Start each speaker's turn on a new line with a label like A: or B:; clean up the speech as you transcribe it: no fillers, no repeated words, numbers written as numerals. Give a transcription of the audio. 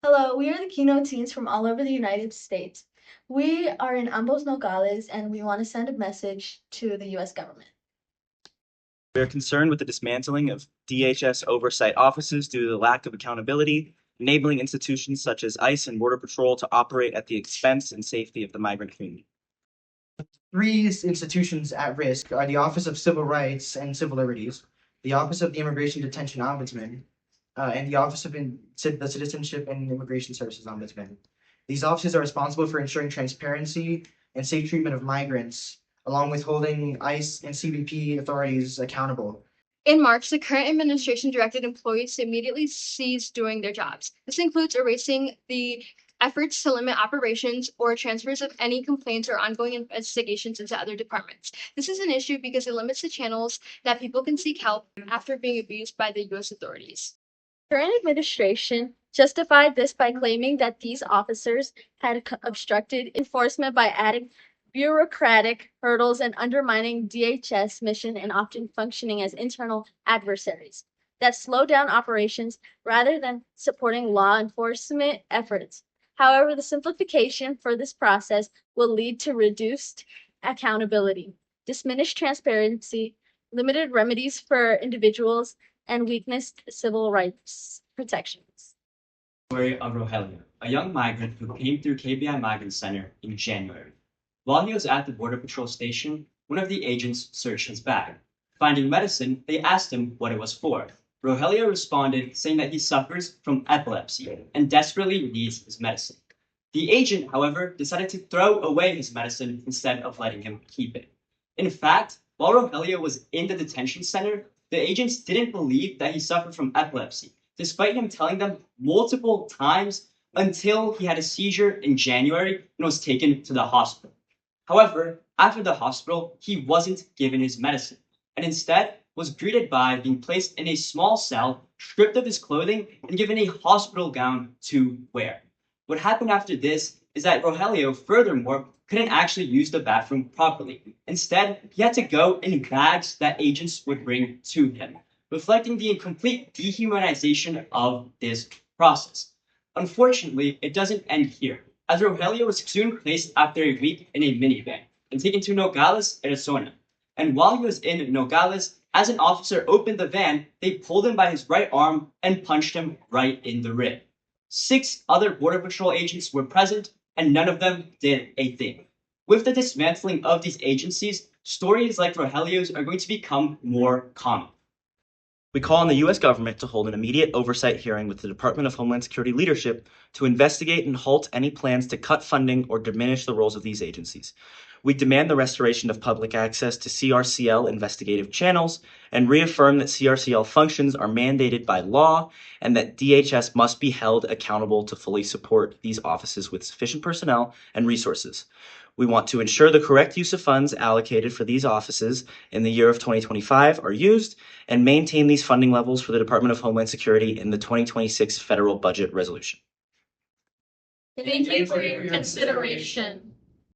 A: Hello, we are the Keynote teens from all over the United States. We are in ambos Nogales and we want to send a message to the US government.
B: We are concerned with the dismantling of DHS oversight offices due to the lack of accountability, enabling institutions such as ICE and Border Patrol to operate at the expense and safety of the migrant community.
C: Three institutions at risk are the Office of Civil Rights and Civil Liberties, the Office of the Immigration Detention Ombudsman, and the Office of the Citizenship and Immigration Services Ombudsman. These offices are responsible for ensuring transparency and safe treatment of migrants, along with holding ICE and CBP authorities accountable.
D: In March, the current administration directed employees to immediately cease doing their jobs. This includes erasing the efforts to limit operations or transfers of any complaints or ongoing investigations into other departments. This is an issue because it limits the channels that people can seek help after being abused by the U.S. authorities.
A: The current administration justified this by claiming that these officers had obstructed enforcement by adding bureaucratic hurdles and undermining DHS mission and often functioning as internal adversaries that slow down operations rather than supporting law enforcement efforts. However, the simplification for this process will lead to reduced accountability, diminished transparency, limited remedies for individuals, and weakened civil rights protections.
E: Story of Rogelio, a young migrant who came through KBI Migrant Center in January. While he was at the Border Patrol station, one of the agents searched his bag. Finding medicine, they asked him what it was for. Rogelio responded, saying that he suffers from epilepsy and desperately needs his medicine. The agent, however, decided to throw away his medicine instead of letting him keep it. In fact, while Rogelio was in the detention center, the agents didn't believe that he suffered from epilepsy, despite him telling them multiple times until he had a seizure in January and was taken to the hospital. However, after the hospital, he wasn't given his medicine, and instead was greeted by being placed in a small cell, stripped of his clothing, and given a hospital gown to wear. What happened after this is that Rogelio, furthermore, couldn't actually use the bathroom properly. Instead, he had to go in bags that agents would bring to him, reflecting the complete dehumanization of this process. Unfortunately, it doesn't end here, as Rogelio was soon placed after a week in a minivan and taken to Nogales, Arizona. And while he was in Nogales, as an officer opened the van, they pulled him by his right arm and punched him right in the rib. 6 other Border Patrol agents were present, and none of them did a thing. With the dismantling of these agencies, stories like Rogelio's are going to become more common.
B: We call on the U.S. government to hold an immediate oversight hearing with the Department of Homeland Security leadership to investigate and halt any plans to cut funding or diminish the roles of these agencies. We demand the restoration of public access to CRCL investigative channels and reaffirm that CRCL functions are mandated by law and that DHS must be held accountable to fully support these offices with sufficient personnel and resources. We want to ensure the correct use of funds allocated for these offices in the year of 2025 are used and maintain these funding levels for the Department of Homeland Security in the 2026 federal budget resolution.
A: Thank you for your consideration.